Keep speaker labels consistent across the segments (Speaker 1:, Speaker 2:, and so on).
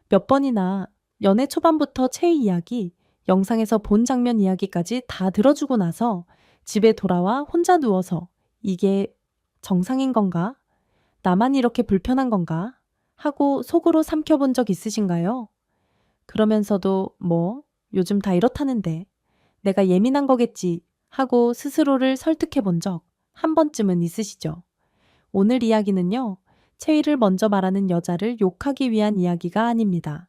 Speaker 1: 몇 번이나 연애 초반부터 체위 이야기, 영상에서 본 장면 이야기까지 다 들어주고 나서 집에 돌아와 혼자 누워서 이게 정상인 건가? 나만 이렇게 불편한 건가? 하고 속으로 삼켜본 적 있으신가요? 그러면서도 뭐, 요즘 다 이렇다는데 내가 예민한 거겠지 하고 스스로를 설득해 본 적 한 번쯤은 있으시죠? 오늘 이야기는요, 체위를 먼저 말하는 여자를 욕하기 위한 이야기가 아닙니다.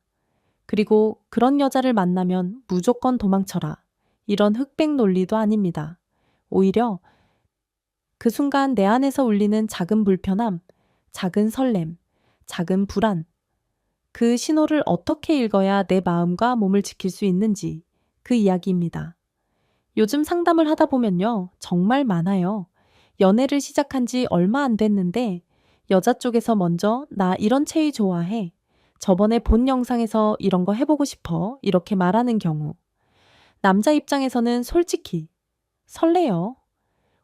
Speaker 1: 그리고 그런 여자를 만나면 무조건 도망쳐라. 이런 흑백 논리도 아닙니다. 오히려 그 순간 내 안에서 울리는 작은 불편함, 작은 설렘, 작은 불안, 그 신호를 어떻게 읽어야 내 마음과 몸을 지킬 수 있는지 그 이야기입니다. 요즘 상담을 하다 보면요, 정말 많아요. 연애를 시작한 지 얼마 안 됐는데 여자 쪽에서 먼저 나 이런 체위 좋아해. 저번에 본 영상에서 이런 거 해보고 싶어. 이렇게 말하는 경우. 남자 입장에서는 솔직히 설레요.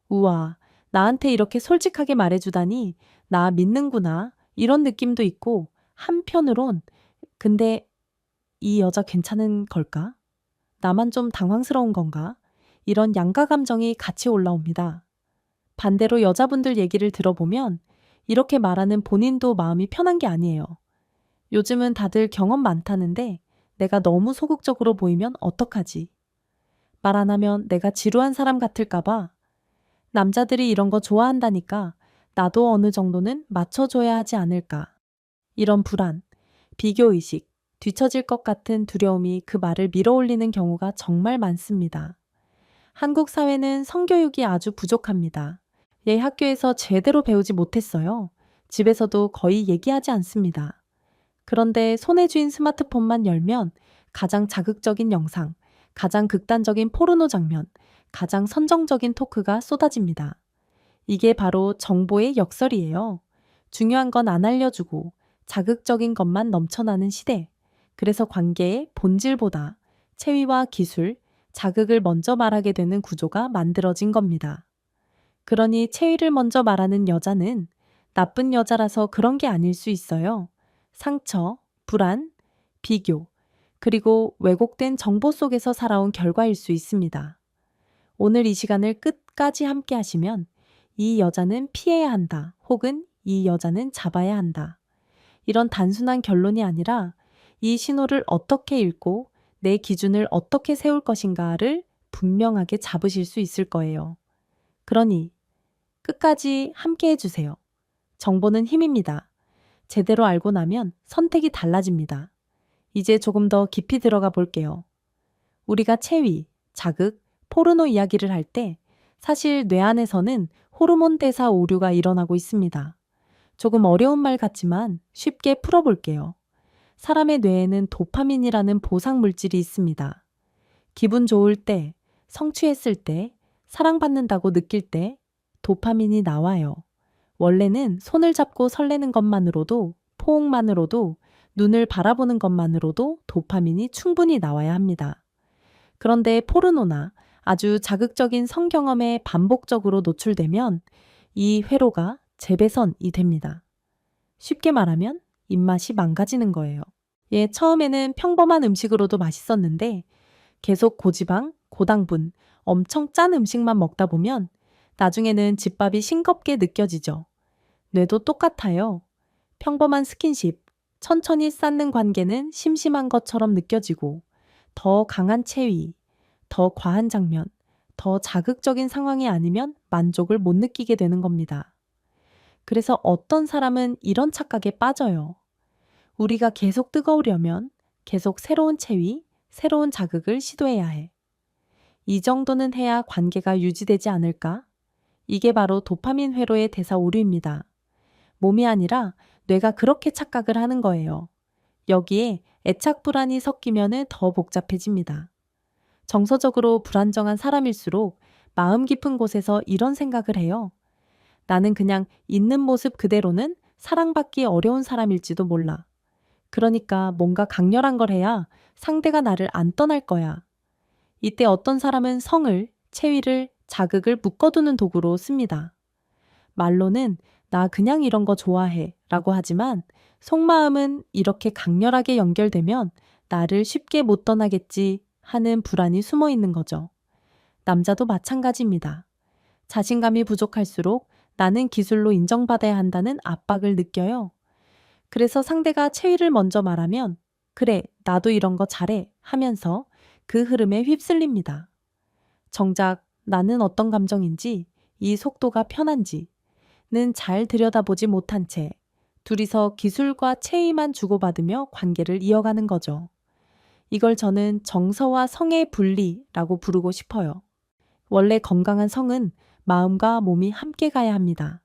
Speaker 1: 우와, 나한테 이렇게 솔직하게 말해주다니 나 믿는구나. 이런 느낌도 있고 한편으론 근데 이 여자 괜찮은 걸까? 나만 좀 당황스러운 건가? 이런 양가 감정이 같이 올라옵니다. 반대로 여자분들 얘기를 들어보면 이렇게 말하는 본인도 마음이 편한 게 아니에요. 요즘은 다들 경험 많다는데 내가 너무 소극적으로 보이면 어떡하지? 말 안 하면 내가 지루한 사람 같을까봐 남자들이 이런 거 좋아한다니까 나도 어느 정도는 맞춰줘야 하지 않을까. 이런 불안, 비교의식, 뒤처질 것 같은 두려움이 그 말을 밀어올리는 경우가 정말 많습니다. 한국 사회는 성교육이 아주 부족합니다. 학교에서 제대로 배우지 못했어요. 집에서도 거의 얘기하지 않습니다. 그런데 손에 쥔 스마트폰만 열면 가장 자극적인 영상, 가장 극단적인 포르노 장면, 가장 선정적인 토크가 쏟아집니다. 이게 바로 정보의 역설이에요. 중요한 건 안 알려주고 자극적인 것만 넘쳐나는 시대. 그래서 관계의 본질보다 체위와 기술, 자극을 먼저 말하게 되는 구조가 만들어진 겁니다. 그러니 체위를 먼저 말하는 여자는 나쁜 여자라서 그런 게 아닐 수 있어요. 상처, 불안, 비교, 그리고 왜곡된 정보 속에서 살아온 결과일 수 있습니다. 오늘 이 시간을 끝까지 함께 하시면 이 여자는 피해야 한다, 혹은 이 여자는 잡아야 한다. 이런 단순한 결론이 아니라 이 신호를 어떻게 읽고 내 기준을 어떻게 세울 것인가를 분명하게 잡으실 수 있을 거예요. 그러니 끝까지 함께 해주세요. 정보는 힘입니다. 제대로 알고 나면 선택이 달라집니다. 이제 조금 더 깊이 들어가 볼게요. 우리가 체위, 자극, 포르노 이야기를 할 때 사실 뇌 안에서는 호르몬 대사 오류가 일어나고 있습니다. 조금 어려운 말 같지만 쉽게 풀어볼게요. 사람의 뇌에는 도파민이라는 보상 물질이 있습니다. 기분 좋을 때, 성취했을 때, 사랑받는다고 느낄 때 도파민이 나와요. 원래는 손을 잡고 설레는 것만으로도, 포옹만으로도, 눈을 바라보는 것만으로도 도파민이 충분히 나와야 합니다. 그런데 포르노나 아주 자극적인 성경험에 반복적으로 노출되면 이 회로가 재배선이 됩니다. 쉽게 말하면 입맛이 망가지는 거예요. 처음에는 평범한 음식으로도 맛있었는데 계속 고지방, 고당분, 엄청 짠 음식만 먹다 보면 나중에는 집밥이 싱겁게 느껴지죠. 뇌도 똑같아요. 평범한 스킨십, 천천히 쌓는 관계는 심심한 것처럼 느껴지고 더 강한 체위, 더 과한 장면, 더 자극적인 상황이 아니면 만족을 못 느끼게 되는 겁니다. 그래서 어떤 사람은 이런 착각에 빠져요. 우리가 계속 뜨거우려면 계속 새로운 체위, 새로운 자극을 시도해야 해. 이 정도는 해야 관계가 유지되지 않을까? 이게 바로 도파민 회로의 대사 오류입니다. 몸이 아니라 뇌가 그렇게 착각을 하는 거예요. 여기에 애착 불안이 섞이면 더 복잡해집니다. 정서적으로 불안정한 사람일수록 마음 깊은 곳에서 이런 생각을 해요. 나는 그냥 있는 모습 그대로는 사랑받기 어려운 사람일지도 몰라. 그러니까 뭔가 강렬한 걸 해야 상대가 나를 안 떠날 거야. 이때 어떤 사람은 성을, 체위를, 자극을 묶어두는 도구로 씁니다. 말로는 나 그냥 이런 거 좋아해 라고 하지만 속마음은 이렇게 강렬하게 연결되면 나를 쉽게 못 떠나겠지 하는 불안이 숨어 있는 거죠. 남자도 마찬가지입니다. 자신감이 부족할수록 나는 기술로 인정받아야 한다는 압박을 느껴요. 그래서 상대가 체위를 먼저 말하면 그래, 나도 이런 거 잘해 하면서 그 흐름에 휩쓸립니다. 정작 나는 어떤 감정인지, 이 속도가 편한지는 잘 들여다보지 못한 채 둘이서 기술과 체위만 주고받으며 관계를 이어가는 거죠. 이걸 저는 정서와 성의 분리라고 부르고 싶어요. 원래 건강한 성은 마음과 몸이 함께 가야 합니다.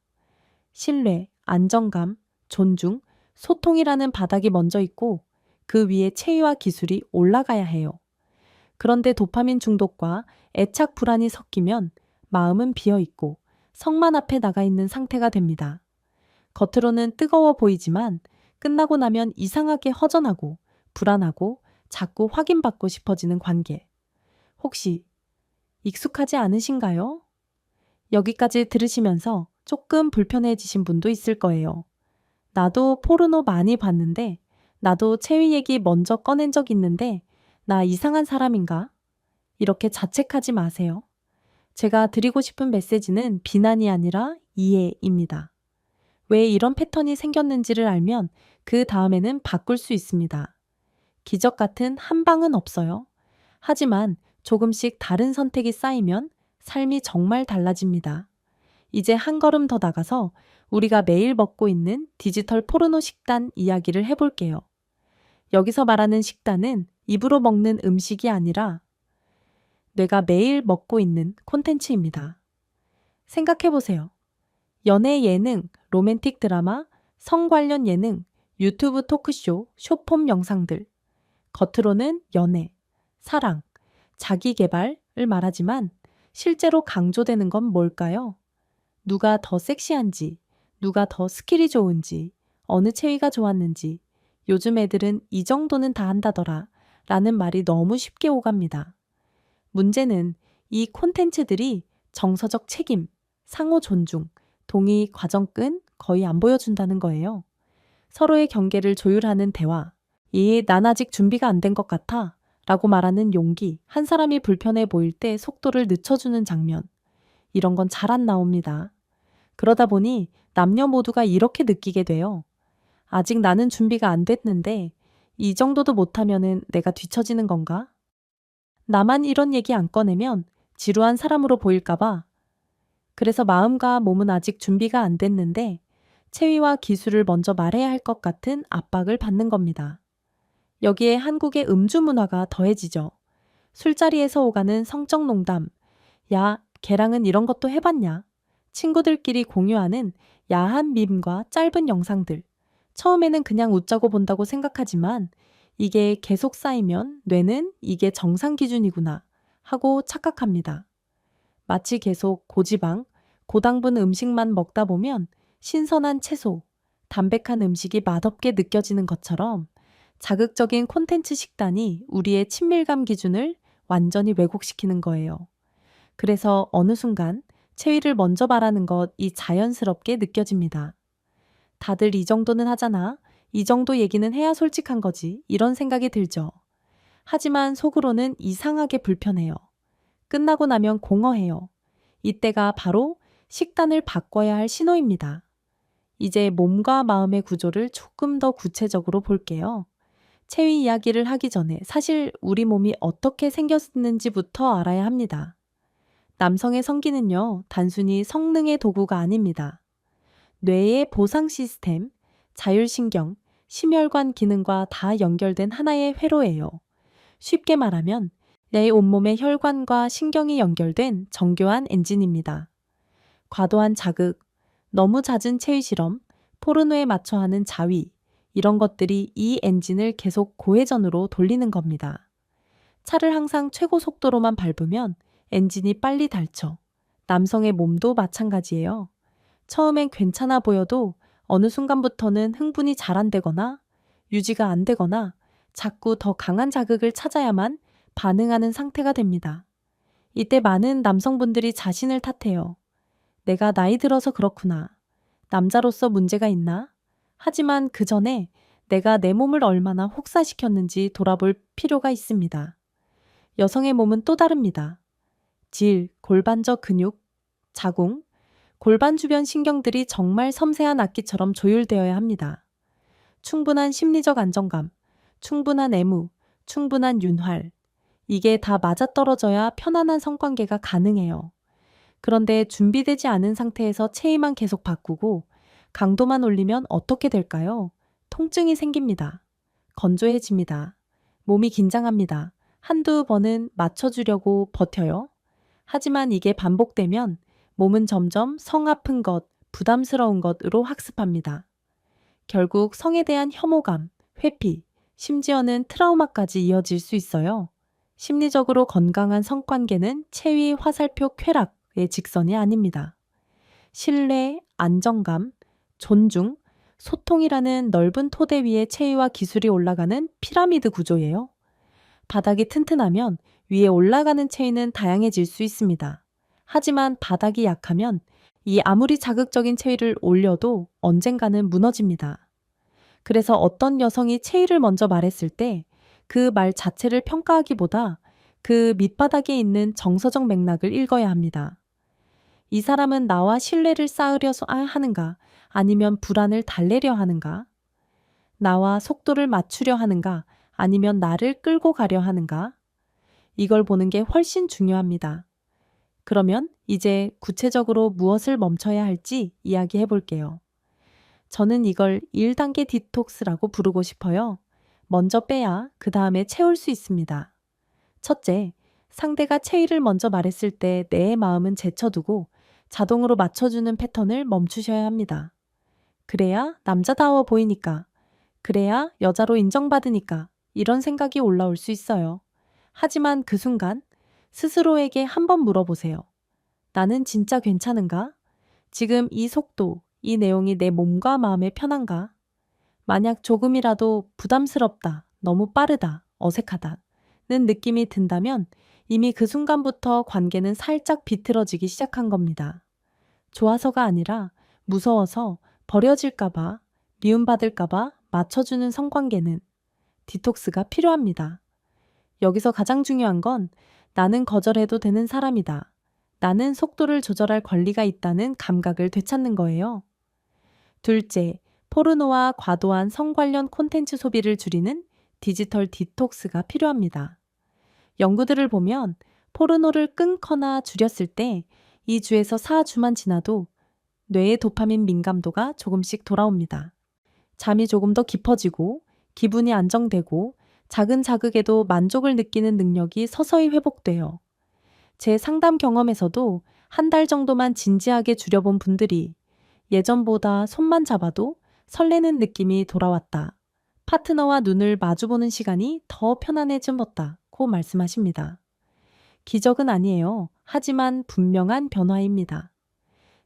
Speaker 1: 신뢰, 안정감, 존중, 소통이라는 바닥이 먼저 있고 그 위에 체위와 기술이 올라가야 해요. 그런데 도파민 중독과 애착 불안이 섞이면 마음은 비어있고 성만 앞에 나가 있는 상태가 됩니다. 겉으로는 뜨거워 보이지만 끝나고 나면 이상하게 허전하고 불안하고 자꾸 확인받고 싶어지는 관계. 혹시 익숙하지 않으신가요? 여기까지 들으시면서 조금 불편해지신 분도 있을 거예요. 나도 포르노 많이 봤는데, 나도 체위 얘기 먼저 꺼낸 적 있는데, 나 이상한 사람인가? 이렇게 자책하지 마세요. 제가 드리고 싶은 메시지는 비난이 아니라 이해입니다. 왜 이런 패턴이 생겼는지를 알면 그 다음에는 바꿀 수 있습니다. 기적 같은 한 방은 없어요. 하지만 조금씩 다른 선택이 쌓이면 삶이 정말 달라집니다. 이제 한 걸음 더 나가서 우리가 매일 먹고 있는 디지털 포르노 식단 이야기를 해볼게요. 여기서 말하는 식단은 입으로 먹는 음식이 아니라 뇌가 매일 먹고 있는 콘텐츠입니다. 생각해보세요. 연애 예능, 로맨틱 드라마, 성 관련 예능, 유튜브 토크쇼, 쇼폼 영상들. 겉으로는 연애, 사랑, 자기 개발을 말하지만 실제로 강조되는 건 뭘까요? 누가 더 섹시한지, 누가 더 스킬이 좋은지, 어느 체위가 좋았는지, 요즘 애들은 이 정도는 다 한다더라 라는 말이 너무 쉽게 오갑니다. 문제는 이 콘텐츠들이 정서적 책임, 상호 존중, 동의 과정끈 거의 안 보여준다는 거예요. 서로의 경계를 조율하는 대화, 난 아직 준비가 안 된 것 같아 라고 말하는 용기, 한 사람이 불편해 보일 때 속도를 늦춰주는 장면, 이런 건 잘 안 나옵니다. 그러다 보니 남녀 모두가 이렇게 느끼게 돼요. 아직 나는 준비가 안 됐는데 이 정도도 못하면은 내가 뒤처지는 건가? 나만 이런 얘기 안 꺼내면 지루한 사람으로 보일까봐. 그래서 마음과 몸은 아직 준비가 안 됐는데 체위와 기술을 먼저 말해야 할 것 같은 압박을 받는 겁니다. 여기에 한국의 음주 문화가 더해지죠. 술자리에서 오가는 성적 농담. 야, 걔랑은 이런 것도 해봤냐? 친구들끼리 공유하는 야한 밈과 짧은 영상들. 처음에는 그냥 웃자고 본다고 생각하지만 이게 계속 쌓이면 뇌는 이게 정상 기준이구나 하고 착각합니다. 마치 계속 고지방, 고당분 음식만 먹다 보면 신선한 채소, 담백한 음식이 맛없게 느껴지는 것처럼 자극적인 콘텐츠 식단이 우리의 친밀감 기준을 완전히 왜곡시키는 거예요. 그래서 어느 순간 체위를 먼저 말하는 것이 자연스럽게 느껴집니다. 다들 이 정도는 하잖아. 이 정도 얘기는 해야 솔직한 거지. 이런 생각이 들죠. 하지만 속으로는 이상하게 불편해요. 끝나고 나면 공허해요. 이때가 바로 식단을 바꿔야 할 신호입니다. 이제 몸과 마음의 구조를 조금 더 구체적으로 볼게요. 체위 이야기를 하기 전에 사실 우리 몸이 어떻게 생겼는지부터 알아야 합니다. 남성의 성기는요, 단순히 성능의 도구가 아닙니다. 뇌의 보상 시스템, 자율신경, 심혈관 기능과 다 연결된 하나의 회로예요. 쉽게 말하면 내 온몸의 혈관과 신경이 연결된 정교한 엔진입니다. 과도한 자극, 너무 잦은 체위 실험, 포르노에 맞춰 하는 자위, 이런 것들이 이 엔진을 계속 고회전으로 돌리는 겁니다. 차를 항상 최고 속도로만 밟으면 엔진이 빨리 닳죠. 남성의 몸도 마찬가지예요. 처음엔 괜찮아 보여도 어느 순간부터는 흥분이 잘 안 되거나 유지가 안 되거나 자꾸 더 강한 자극을 찾아야만 반응하는 상태가 됩니다. 이때 많은 남성분들이 자신을 탓해요. 내가 나이 들어서 그렇구나. 남자로서 문제가 있나? 하지만 그 전에 내가 내 몸을 얼마나 혹사시켰는지 돌아볼 필요가 있습니다. 여성의 몸은 또 다릅니다. 질, 골반저 근육, 자궁, 골반 주변 신경들이 정말 섬세한 악기처럼 조율되어야 합니다. 충분한 심리적 안정감, 충분한 애무, 충분한 윤활. 이게 다 맞아떨어져야 편안한 성관계가 가능해요. 그런데 준비되지 않은 상태에서 체위만 계속 바꾸고 강도만 올리면 어떻게 될까요? 통증이 생깁니다. 건조해집니다. 몸이 긴장합니다. 한두 번은 맞춰주려고 버텨요. 하지만 이게 반복되면 몸은 점점 성 아픈 것, 부담스러운 것으로 학습합니다. 결국 성에 대한 혐오감, 회피, 심지어는 트라우마까지 이어질 수 있어요. 심리적으로 건강한 성관계는 체위 화살표 쾌락의 직선이 아닙니다. 신뢰, 안정감, 존중, 소통이라는 넓은 토대 위에 체위와 기술이 올라가는 피라미드 구조예요. 바닥이 튼튼하면 위에 올라가는 체위는 다양해질 수 있습니다. 하지만 바닥이 약하면 이 아무리 자극적인 체위를 올려도 언젠가는 무너집니다. 그래서 어떤 여성이 체위를 먼저 말했을 때 그 말 자체를 평가하기보다 그 밑바닥에 있는 정서적 맥락을 읽어야 합니다. 이 사람은 나와 신뢰를 쌓으려 하는가, 아니면 불안을 달래려 하는가? 나와 속도를 맞추려 하는가, 아니면 나를 끌고 가려 하는가? 이걸 보는 게 훨씬 중요합니다. 그러면 이제 구체적으로 무엇을 멈춰야 할지 이야기해 볼게요. 저는 이걸 1단계 디톡스라고 부르고 싶어요. 먼저 빼야 그 다음에 채울 수 있습니다. 첫째, 상대가 체위를 먼저 말했을 때 내 마음은 제쳐두고 자동으로 맞춰주는 패턴을 멈추셔야 합니다. 그래야 남자다워 보이니까, 그래야 여자로 인정받으니까 이런 생각이 올라올 수 있어요. 하지만 그 순간 스스로에게 한번 물어보세요. 나는 진짜 괜찮은가? 지금 이 속도, 이 내용이 내 몸과 마음에 편한가? 만약 조금이라도 부담스럽다, 너무 빠르다, 어색하다는 느낌이 든다면 이미 그 순간부터 관계는 살짝 비틀어지기 시작한 겁니다. 좋아서가 아니라 무서워서 버려질까봐, 미움받을까봐 맞춰주는 성관계는 디톡스가 필요합니다. 여기서 가장 중요한 건 나는 거절해도 되는 사람이다. 나는 속도를 조절할 권리가 있다는 감각을 되찾는 거예요. 둘째, 포르노와 과도한 성 관련 콘텐츠 소비를 줄이는 디지털 디톡스가 필요합니다. 연구들을 보면 포르노를 끊거나 줄였을 때 2주에서 4주만 지나도 뇌의 도파민 민감도가 조금씩 돌아옵니다. 잠이 조금 더 깊어지고 기분이 안정되고 작은 자극에도 만족을 느끼는 능력이 서서히 회복돼요. 제 상담 경험에서도 한 달 정도만 진지하게 줄여본 분들이 예전보다 손만 잡아도 설레는 느낌이 돌아왔다. 파트너와 눈을 마주보는 시간이 더 편안해졌다고 말씀하십니다. 기적은 아니에요. 하지만 분명한 변화입니다.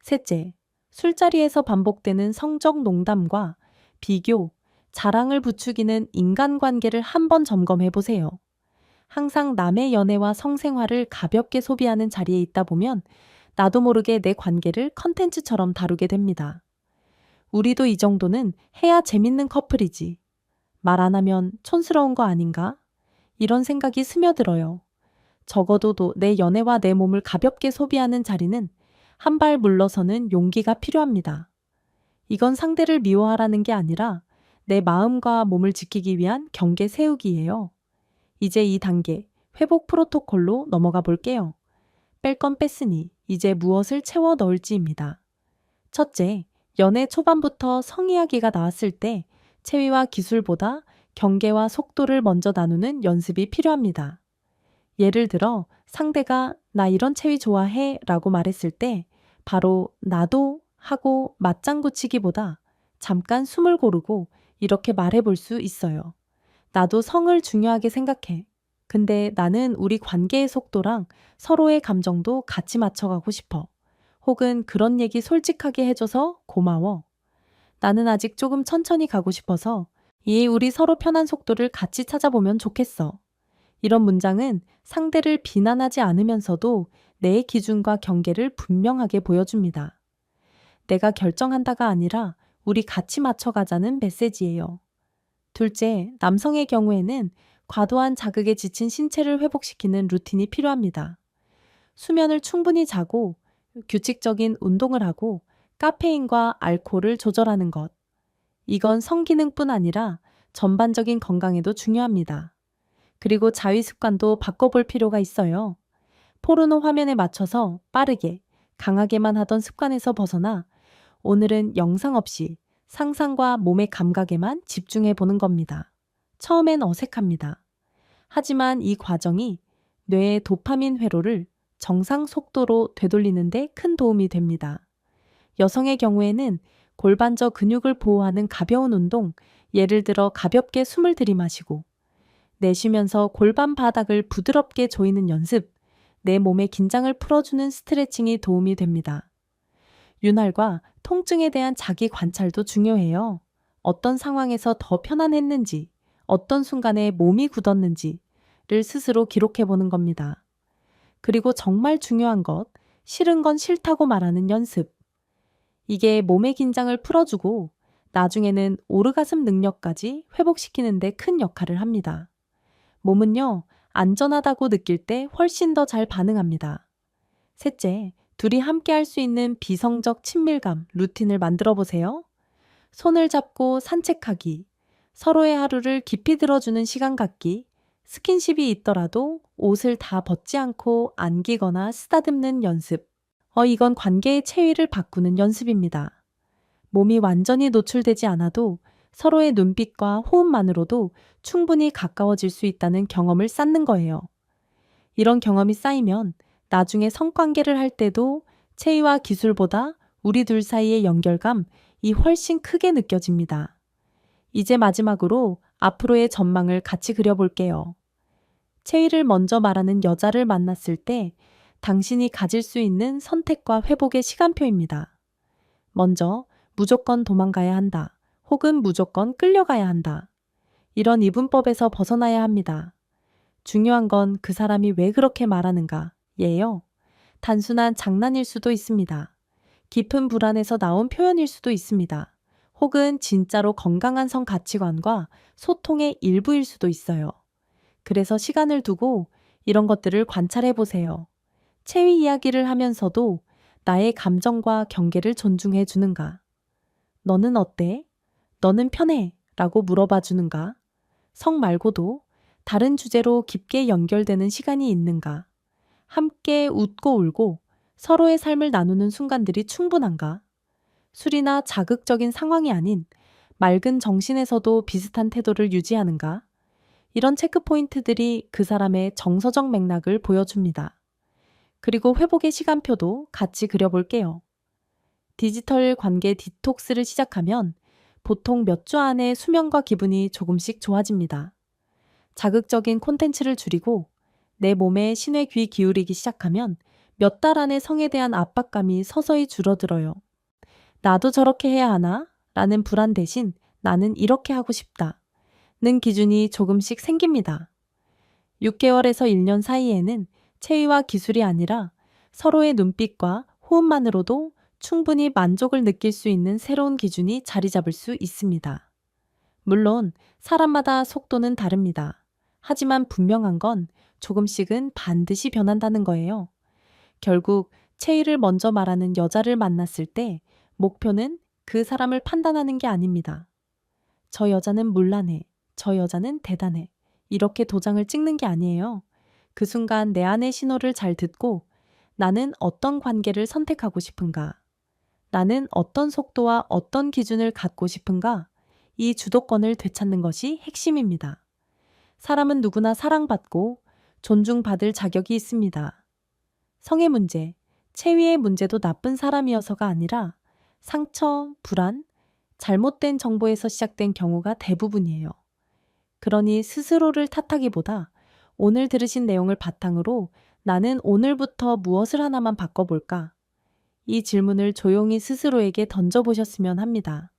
Speaker 1: 셋째, 술자리에서 반복되는 성적 농담과 비교, 자랑을 부추기는 인간관계를 한번 점검해 보세요. 항상 남의 연애와 성생활을 가볍게 소비하는 자리에 있다 보면 나도 모르게 내 관계를 컨텐츠처럼 다루게 됩니다. 우리도 이 정도는 해야 재밌는 커플이지. 말 안 하면 촌스러운 거 아닌가? 이런 생각이 스며들어요. 적어도 내 연애와 내 몸을 가볍게 소비하는 자리는 한 발 물러서는 용기가 필요합니다. 이건 상대를 미워하라는 게 아니라 내 마음과 몸을 지키기 위한 경계 세우기예요. 이제 이 단계, 회복 프로토콜로 넘어가 볼게요. 뺄 건 뺐으니 이제 무엇을 채워 넣을지입니다. 첫째, 연애 초반부터 성이야기가 나왔을 때 체위와 기술보다 경계와 속도를 먼저 나누는 연습이 필요합니다. 예를 들어 상대가 나 이런 체위 좋아해 라고 말했을 때 바로 나도 하고 맞장구 치기보다 잠깐 숨을 고르고 이렇게 말해볼 수 있어요. 나도 성을 중요하게 생각해. 근데 나는 우리 관계의 속도랑 서로의 감정도 같이 맞춰가고 싶어. 혹은 그런 얘기 솔직하게 해줘서 고마워. 나는 아직 조금 천천히 가고 싶어서 이 우리 서로 편한 속도를 같이 찾아보면 좋겠어. 이런 문장은 상대를 비난하지 않으면서도 내 기준과 경계를 분명하게 보여줍니다. 내가 결정한다가 아니라 우리 같이 맞춰가자는 메시지예요. 둘째, 남성의 경우에는 과도한 자극에 지친 신체를 회복시키는 루틴이 필요합니다. 수면을 충분히 자고 규칙적인 운동을 하고 카페인과 알코올을 조절하는 것. 이건 성기능뿐 아니라 전반적인 건강에도 중요합니다. 그리고 자위 습관도 바꿔볼 필요가 있어요. 포르노 화면에 맞춰서 빠르게, 강하게만 하던 습관에서 벗어나 오늘은 영상 없이 상상과 몸의 감각에만 집중해 보는 겁니다. 처음엔 어색합니다. 하지만 이 과정이 뇌의 도파민 회로를 정상 속도로 되돌리는데 큰 도움이 됩니다. 여성의 경우에는 골반저 근육을 보호하는 가벼운 운동, 예를 들어 가볍게 숨을 들이마시고 내쉬면서 골반 바닥을 부드럽게 조이는 연습, 내 몸의 긴장을 풀어주는 스트레칭이 도움이 됩니다. 윤활과 통증에 대한 자기 관찰도 중요해요. 어떤 상황에서 더 편안했는지, 어떤 순간에 몸이 굳었는지를 스스로 기록해 보는 겁니다. 그리고 정말 중요한 것, 싫은 건 싫다고 말하는 연습. 이게 몸의 긴장을 풀어주고 나중에는 오르가슴 능력까지 회복시키는 데 큰 역할을 합니다. 몸은요, 안전하다고 느낄 때 훨씬 더 잘 반응합니다. 셋째, 둘이 함께 할 수 있는 비성적 친밀감, 루틴을 만들어 보세요. 손을 잡고 산책하기, 서로의 하루를 깊이 들어주는 시간 갖기, 스킨십이 있더라도 옷을 다 벗지 않고 안기거나 쓰다듬는 연습. 이건 관계의 체위를 바꾸는 연습입니다. 몸이 완전히 노출되지 않아도 서로의 눈빛과 호흡만으로도 충분히 가까워질 수 있다는 경험을 쌓는 거예요. 이런 경험이 쌓이면 나중에 성관계를 할 때도 체위와 기술보다 우리 둘 사이의 연결감이 훨씬 크게 느껴집니다. 이제 마지막으로 앞으로의 전망을 같이 그려볼게요. 체위를 먼저 말하는 여자를 만났을 때 당신이 가질 수 있는 선택과 회복의 시간표입니다. 먼저 무조건 도망가야 한다. 혹은 무조건 끌려가야 한다. 이런 이분법에서 벗어나야 합니다. 중요한 건 그 사람이 왜 그렇게 말하는가 예요. 단순한 장난일 수도 있습니다. 깊은 불안에서 나온 표현일 수도 있습니다. 혹은 진짜로 건강한 성 가치관과 소통의 일부일 수도 있어요. 그래서 시간을 두고 이런 것들을 관찰해 보세요. 체위 이야기를 하면서도 나의 감정과 경계를 존중해 주는가? 너는 어때? 너는 편해? 라고 물어봐 주는가? 성 말고도 다른 주제로 깊게 연결되는 시간이 있는가? 함께 웃고 울고 서로의 삶을 나누는 순간들이 충분한가? 술이나 자극적인 상황이 아닌 맑은 정신에서도 비슷한 태도를 유지하는가? 이런 체크포인트들이 그 사람의 정서적 맥락을 보여줍니다. 그리고 회복의 시간표도 같이 그려볼게요. 디지털 관계 디톡스를 시작하면 보통 몇 주 안에 수면과 기분이 조금씩 좋아집니다. 자극적인 콘텐츠를 줄이고 내 몸에 신의 귀 기울이기 시작하면 몇 달 안에 성에 대한 압박감이 서서히 줄어들어요. 나도 저렇게 해야 하나? 라는 불안 대신 나는 이렇게 하고 싶다. 는 기준이 조금씩 생깁니다. 6개월에서 1년 사이에는 체위와 기술이 아니라 서로의 눈빛과 호흡만으로도 충분히 만족을 느낄 수 있는 새로운 기준이 자리 잡을 수 있습니다. 물론 사람마다 속도는 다릅니다. 하지만 분명한 건 조금씩은 반드시 변한다는 거예요. 결국 체위를 먼저 말하는 여자를 만났을 때 목표는 그 사람을 판단하는 게 아닙니다. 저 여자는 문란해. 저 여자는 대단해. 이렇게 도장을 찍는 게 아니에요. 그 순간 내 안의 신호를 잘 듣고 나는 어떤 관계를 선택하고 싶은가? 나는 어떤 속도와 어떤 기준을 갖고 싶은가? 이 주도권을 되찾는 것이 핵심입니다. 사람은 누구나 사랑받고 존중받을 자격이 있습니다. 성의 문제, 체위의 문제도 나쁜 사람이어서가 아니라 상처, 불안, 잘못된 정보에서 시작된 경우가 대부분이에요. 그러니 스스로를 탓하기보다 오늘 들으신 내용을 바탕으로 나는 오늘부터 무엇을 하나만 바꿔볼까? 이 질문을 조용히 스스로에게 던져보셨으면 합니다.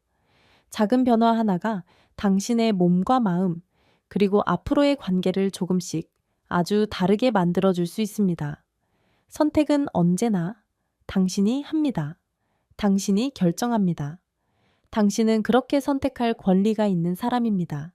Speaker 1: 작은 변화 하나가 당신의 몸과 마음, 그리고 앞으로의 관계를 조금씩 아주 다르게 만들어줄 수 있습니다. 선택은 언제나 당신이 합니다. 당신이 결정합니다. 당신은 그렇게 선택할 권리가 있는 사람입니다.